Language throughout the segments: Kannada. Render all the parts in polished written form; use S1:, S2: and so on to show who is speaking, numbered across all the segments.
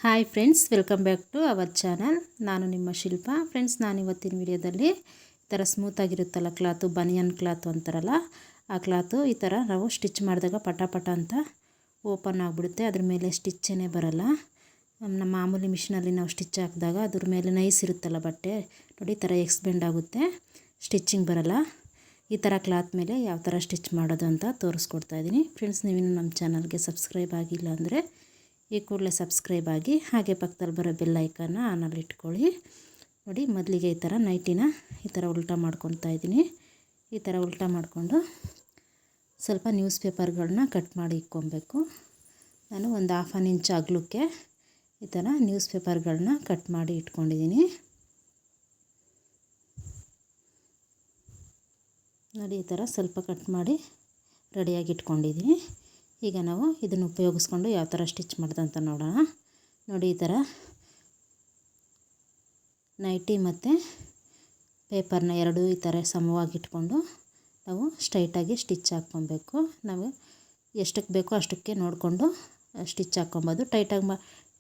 S1: Hi friends, welcome back to our channel. ನಾನು ನಿಮ್ಮ ಶಿಲ್ಪ. ಫ್ರೆಂಡ್ಸ್, ನಾನು ಇವತ್ತಿನ ವಿಡಿಯೋದಲ್ಲಿ ಈ ಥರ ಸ್ಮೂತಾಗಿರುತ್ತಲ್ಲ ಕ್ಲಾತು, ಬನಿಯನ್ ಕ್ಲಾತು ಅಂತಾರಲ್ಲ, ಆ ಕ್ಲಾತು ಈ ಥರ ನಾವು ಸ್ಟಿಚ್ ಮಾಡಿದಾಗ ಪಟ ಪಟ ಅಂತ ಓಪನ್ ಆಗಿಬಿಡುತ್ತೆ. ಅದ್ರ ಮೇಲೆ ಸ್ಟಿಚ್ಚೇ ಬರಲ್ಲ. ನಮ್ಮ ಮಾಮೂಲಿ ಮಿಷಿನಲ್ಲಿ ನಾವು ಸ್ಟಿಚ್ ಹಾಕಿದಾಗ ಅದ್ರ ಮೇಲೆ ನೈಸ್ ಇರುತ್ತಲ್ಲ ಬಟ್ಟೆ, ನೋಡಿ ಈ ಥರ ಎಕ್ಸ್ಬೆಂಡ್ ಆಗುತ್ತೆ, ಸ್ಟಿಚ್ಚಿಂಗ್ ಬರಲ್ಲ. ಈ ಥರ ಕ್ಲಾತ್ ಮೇಲೆ ಯಾವ ಥರ ಸ್ಟಿಚ್ ಮಾಡೋದು ಅಂತ ತೋರಿಸ್ಕೊಡ್ತಾ ಇದ್ದೀನಿ. ಫ್ರೆಂಡ್ಸ್, ನೀವಿನ್ನು ನಮ್ಮ ಚಾನಲ್ಗೆ ಸಬ್ಸ್ಕ್ರೈಬ್ ಆಗಿಲ್ಲ ಅಂದರೆ ಈ ಕೂಡಲೇ ಸಬ್ಸ್ಕ್ರೈಬ್ ಆಗಿ, ಹಾಗೆ ಪಕ್ಕದಲ್ಲಿ ಬರೋ ಬೆಲ್ ಐಕನ್ನ ಆನಲ್ಲಿ ಇಟ್ಕೊಳ್ಳಿ. ನೋಡಿ, ಮೊದಲಿಗೆ ಈ ಥರ ನೈಟಿನ ಈ ಥರ ಉಲ್ಟಾ ಮಾಡ್ಕೊತಾ ಇದ್ದೀನಿ. ಈ ಥರ ಉಲ್ಟಾ ಮಾಡಿಕೊಂಡು ಸ್ವಲ್ಪ ನ್ಯೂಸ್ ಪೇಪರ್ಗಳನ್ನ ಕಟ್ ಮಾಡಿ ಇಟ್ಕೊಬೇಕು. ನಾನು ಒಂದು 1/2 ಇಂಚ್ ಅಗಲಕ್ಕೆ ಈ ಥರ ನ್ಯೂಸ್ ಪೇಪರ್ಗಳನ್ನ ಕಟ್ ಮಾಡಿ ಇಟ್ಕೊಂಡಿದ್ದೀನಿ. ನೋಡಿ, ಈ ಥರ ಸ್ವಲ್ಪ ಕಟ್ ಮಾಡಿ ರೆಡಿಯಾಗಿ ಇಟ್ಕೊಂಡಿದ್ದೀನಿ. ಈಗ ನಾವು ಇದನ್ನು ಉಪಯೋಗಿಸ್ಕೊಂಡು ಯಾವ ಥರ ಸ್ಟಿಚ್ ಮಾಡೋದಂತ ನೋಡೋಣ. ನೋಡಿ, ಈ ಥರ ನೈಟಿ ಮತ್ತು ಪೇಪರ್ನ ಎರಡೂ ಈ ಥರ ಸಮವಾಗಿ ಇಟ್ಕೊಂಡು ನಾವು ಸ್ಟ್ರೈಟಾಗಿ ಸ್ಟಿಚ್ ಹಾಕ್ಕೊಬೇಕು. ನಾವು ಎಷ್ಟಕ್ಕೆ ಬೇಕೋ ಅಷ್ಟಕ್ಕೆ ನೋಡಿಕೊಂಡು ಸ್ಟಿಚ್ ಹಾಕ್ಕೊಬೋದು.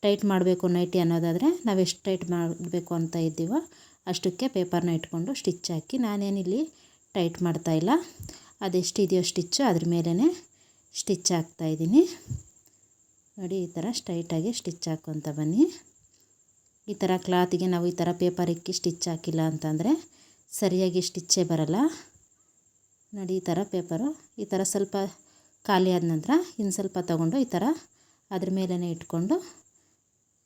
S1: ಟೈಟ್ ಮಾಡಬೇಕು ನೈಟಿ ಅನ್ನೋದಾದರೆ ನಾವು ಎಷ್ಟು ಟೈಟ್ ಮಾಡಬೇಕು ಅಂತ ಇದ್ದೀವೋ ಅಷ್ಟಕ್ಕೆ ಪೇಪರ್ನ ಇಟ್ಕೊಂಡು ಸ್ಟಿಚ್ ಹಾಕಿ, ನಾನೇನಿಲ್ಲಿ ಟೈಟ್ ಮಾಡ್ತಾಯಿಲ್ಲ, ಅದೆಷ್ಟಿದೆಯೋ ಸ್ಟಿಚ್ಚು ಅದ್ರ ಮೇಲೇ ಸ್ಟಿಚ್ ಹಾಕ್ತಾಯಿದ್ದೀನಿ. ನೋಡಿ, ಈ ಥರ ಸ್ಟ್ರೈಟಾಗಿ ಸ್ಟಿಚ್ ಹಾಕ್ಕೊತ ಬನ್ನಿ. ಈ ಥರ ಕ್ಲಾತಿಗೆ ನಾವು ಈ ಥರ ಪೇಪರ್ ಇಕ್ಕಿ ಸ್ಟಿಚ್ ಹಾಕಿಲ್ಲ ಅಂತಂದರೆ ಸರಿಯಾಗಿ ಸ್ಟಿಚ್ಚೇ ಬರಲ್ಲ. ನೋಡಿ, ಈ ಥರ ಪೇಪರು ಈ ಥರ ಸ್ವಲ್ಪ ಖಾಲಿ ಆದ ನಂತರ ಇನ್ನು ಸ್ವಲ್ಪ ತೊಗೊಂಡು ಈ ಥರ ಅದ್ರ ಮೇಲೇ ಇಟ್ಕೊಂಡು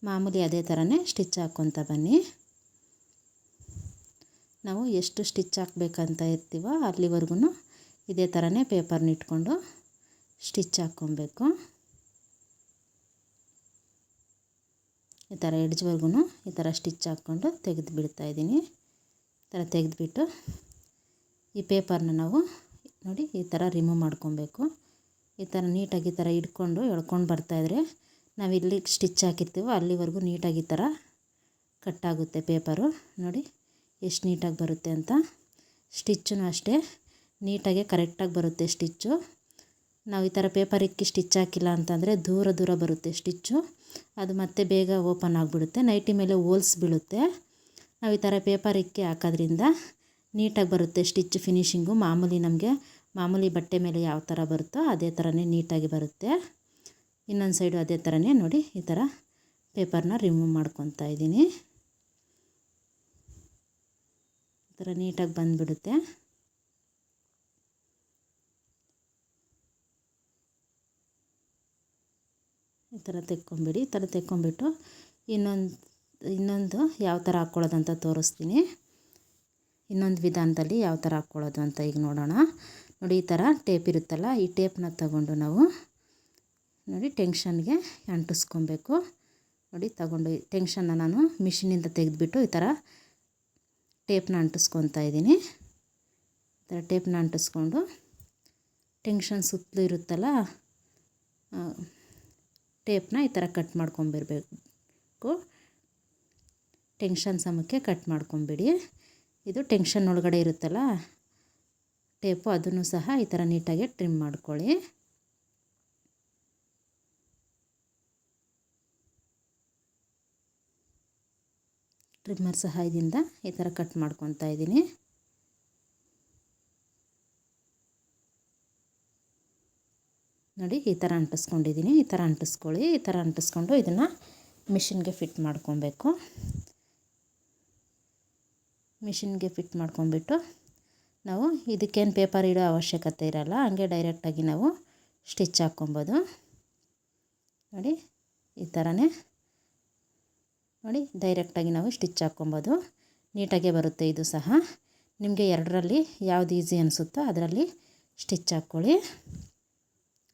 S1: ಮಾಮೂಲಿ ಅದೇ ಥರನೇ ಸ್ಟಿಚ್ ಹಾಕ್ಕೊತ ಬನ್ನಿ. ನಾವು ಎಷ್ಟು ಸ್ಟಿಚ್ ಹಾಕ್ಬೇಕಂತ ಇರ್ತೀವೋ ಅಲ್ಲಿವರೆಗೂ ಇದೇ ಥರನೇ ಪೇಪರ್ನ ಇಟ್ಕೊಂಡು ಸ್ಟಿಚ್ ಹಾಕ್ಕೊಬೇಕು. ಈ ಥರ ಎಡ್ಜ್ವರೆಗೂ ಈ ಥರ ಸ್ಟಿಚ್ ಹಾಕ್ಕೊಂಡು ತೆಗೆದು ಬಿಡ್ತಾಯಿದ್ದೀನಿ. ಈ ಥರ ತೆಗೆದುಬಿಟ್ಟು ಈ ಪೇಪರ್ನ ನಾವು ನೋಡಿ ಈ ಥರ ರಿಮೂವ್ ಮಾಡ್ಕೊಬೇಕು. ಈ ಥರ ನೀಟಾಗಿ ಈ ಥರ ಹಿಡ್ಕೊಂಡು ಎಳ್ಕೊಂಡು ಬರ್ತಾಯಿದ್ರೆ ನಾವು ಇಲ್ಲಿ ಸ್ಟಿಚ್ ಹಾಕಿರ್ತೀವೋ ಅಲ್ಲಿವರೆಗೂ ನೀಟಾಗಿ ಈ ಥರ ಕಟ್ಟಾಗುತ್ತೆ ಪೇಪರು. ನೋಡಿ ಎಷ್ಟು ನೀಟಾಗಿ ಬರುತ್ತೆ ಅಂತ. ಸ್ಟಿಚ್ಚೂ ಅಷ್ಟೇ ನೀಟಾಗಿ ಕರೆಕ್ಟಾಗಿ ಬರುತ್ತೆ ಸ್ಟಿಚ್ಚು. ನಾವು ಈ ಥರ ಪೇಪರ್ ಇಕ್ಕಿ ಸ್ಟಿಚ್ ಹಾಕಿಲ್ಲ ಅಂತಂದರೆ ದೂರ ದೂರ ಬರುತ್ತೆ ಸ್ಟಿಚ್ಚು, ಅದು ಮತ್ತೆ ಬೇಗ ಓಪನ್ ಆಗಿಬಿಡುತ್ತೆ, ನೈಟಿ ಮೇಲೆ ಹೋಲ್ಸ್ ಬೀಳುತ್ತೆ. ನಾವು ಈ ಥರ ಪೇಪರ್ ಇಕ್ಕಿ ಹಾಕೋದ್ರಿಂದ ನೀಟಾಗಿ ಬರುತ್ತೆ ಸ್ಟಿಚ್ ಫಿನಿಶಿಂಗು. ಮಾಮೂಲಿ ಬಟ್ಟೆ ಮೇಲೆ ಯಾವ ಥರ ಬರುತ್ತೋ ಅದೇ ಥರನೇ ನೀಟಾಗಿ ಬರುತ್ತೆ. ಇನ್ನೊಂದು ಸೈಡು ಅದೇ ಥರನೇ ನೋಡಿ ಈ ಥರ ಪೇಪರ್ನ ರಿಮೂವ್ ಮಾಡ್ಕೊತಾ ಇದ್ದೀನಿ. ಈ ಥರ ನೀಟಾಗಿ ಬಂದುಬಿಡುತ್ತೆ. ಈ ಥರ ತೆಕ್ಕೊಂಬಿಡಿ. ಈ ಥರ ತೆಕ್ಕೊಂಬಿಟ್ಟು ಇನ್ನೊಂದು ಯಾವ ಥರ ಹಾಕ್ಕೊಳ್ಳೋದು ಅಂತ ತೋರಿಸ್ತೀನಿ. ಇನ್ನೊಂದು ವಿಧಾನದಲ್ಲಿ ಯಾವ ಥರ ಹಾಕ್ಕೊಳ್ಳೋದು ಅಂತ ಈಗ ನೋಡೋಣ. ನೋಡಿ, ಈ ಥರ ಟೇಪ್ ಇರುತ್ತಲ್ಲ, ಈ ಟೇಪ್ನ ತಗೊಂಡು ನಾವು ನೋಡಿ ಟೆನ್ಷನ್ಗೆ ಅಂಟಿಸ್ಕೊಬೇಕು. ನೋಡಿ, ತಗೊಂಡು ಟೆನ್ಷನ್ನ ನಾನು ಮಿಷಿನಿಂದ ತೆಗೆದುಬಿಟ್ಟು ಈ ಥರ ಟೇಪ್ನ ಅಂಟಿಸ್ಕೊತಾ ಇದ್ದೀನಿ. ಈ ಥರ ಟೇಪ್ನ ಅಂಟಿಸ್ಕೊಂಡು ಟೆನ್ಷನ್ ಸುತ್ತಲೂ ಇರುತ್ತಲ್ಲ ಟೇಪ್ನ ಈ ಥರ ಕಟ್ ಮಾಡ್ಕೊಂಬಿರಬೇಕು. ಟೆನ್ಷನ್ ಸಮಕ್ಕೆ ಕಟ್ ಮಾಡ್ಕೊಂಬಿಡಿ. ಇದು ಟೆನ್ಷನ್ ಒಳಗಡೆ ಇರುತ್ತಲ್ಲ ಟೇಪು, ಅದನ್ನು ಸಹ ಈ ಥರ ನೀಟಾಗಿ ಟ್ರಿಮ್ ಮಾಡ್ಕೊಳ್ಳಿ. ಟ್ರಿಮ್ಮರ್ ಸಹಾಯದಿಂದ ಈ ಥರ ಕಟ್ ಮಾಡ್ಕೊತಾ ಇದ್ದೀನಿ. ನೋಡಿ, ಈ ಥರ ಅಂಟಿಸ್ಕೊಂಡಿದ್ದೀನಿ. ಈ ಥರ ಅಂಟಿಸ್ಕೊಳ್ಳಿ. ಈ ಥರ ಅಂಟಿಸ್ಕೊಂಡು ಇದನ್ನು ಮಿಷಿನ್ಗೆ ಫಿಟ್ ಮಾಡ್ಕೊಬೇಕು. ಮಿಷಿನ್ಗೆ ಫಿಟ್ ಮಾಡ್ಕೊಂಬಿಟ್ಟು ನಾವು ಇದಕ್ಕೇನು ಪೇಪರ್ ಇಡೋ ಅವಶ್ಯಕತೆ ಇರಲ್ಲ, ಹಂಗೆ ಡೈರೆಕ್ಟಾಗಿ ನಾವು ಸ್ಟಿಚ್ ಹಾಕ್ಕೊಬೋದು. ನೋಡಿ, ಈ ಥರನೇ ನೋಡಿ ಡೈರೆಕ್ಟಾಗಿ ನಾವು ಸ್ಟಿಚ್ ಹಾಕ್ಕೊಬೋದು. ನೀಟಾಗೆ ಬರುತ್ತೆ ಇದು ಸಹ. ನಿಮಗೆ ಎರಡರಲ್ಲಿ ಯಾವುದು ಈಸಿ ಅನಿಸುತ್ತೋ ಅದರಲ್ಲಿ ಸ್ಟಿಚ್ ಹಾಕ್ಕೊಳ್ಳಿ.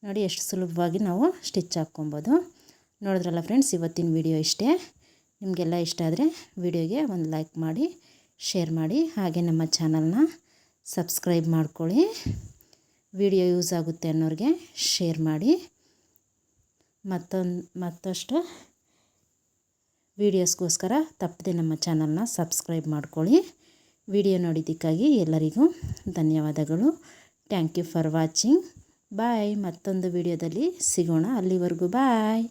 S1: ನೋಡಿ, ಎಷ್ಟು ಸುಲಭವಾಗಿ ನಾವು ಸ್ಟಿಚ್ ಹಾಕ್ಕೊಬೋದು. ನೋಡಿದ್ರಲ್ಲ ಫ್ರೆಂಡ್ಸ್, ಇವತ್ತಿನ ವಿಡಿಯೋ ಇಷ್ಟೇ. ನಿಮಗೆಲ್ಲ ಇಷ್ಟ ಆದರೆ ವಿಡಿಯೋಗೆ ಒಂದು ಲೈಕ್ ಮಾಡಿ, ಶೇರ್ ಮಾಡಿ, ಹಾಗೆ ನಮ್ಮ ಚಾನಲ್ನ ಸಬ್ಸ್ಕ್ರೈಬ್ ಮಾಡ್ಕೊಳ್ಳಿ. ವಿಡಿಯೋ ಯೂಸ್ ಆಗುತ್ತೆ ಅನ್ನೋರಿಗೆ ಶೇರ್ ಮಾಡಿ. ಮತ್ತಷ್ಟು ವೀಡಿಯೋಸ್ಗೋಸ್ಕರ ತಪ್ಪದೆ ನಮ್ಮ ಚಾನಲ್ನ ಸಬ್ಸ್ಕ್ರೈಬ್ ಮಾಡ್ಕೊಳ್ಳಿ. ವಿಡಿಯೋ ನೋಡಿದ್ದಕ್ಕಾಗಿ ಎಲ್ಲರಿಗೂ ಧನ್ಯವಾದಗಳು. Thank you for watching. Bye. ಮತ್ತೊಂದು ವಿಡಿಯೋದಲ್ಲಿ ಸಿಗೋಣ. ಅಲ್ಲಿವರೆಗೂ ಬಾಯ್.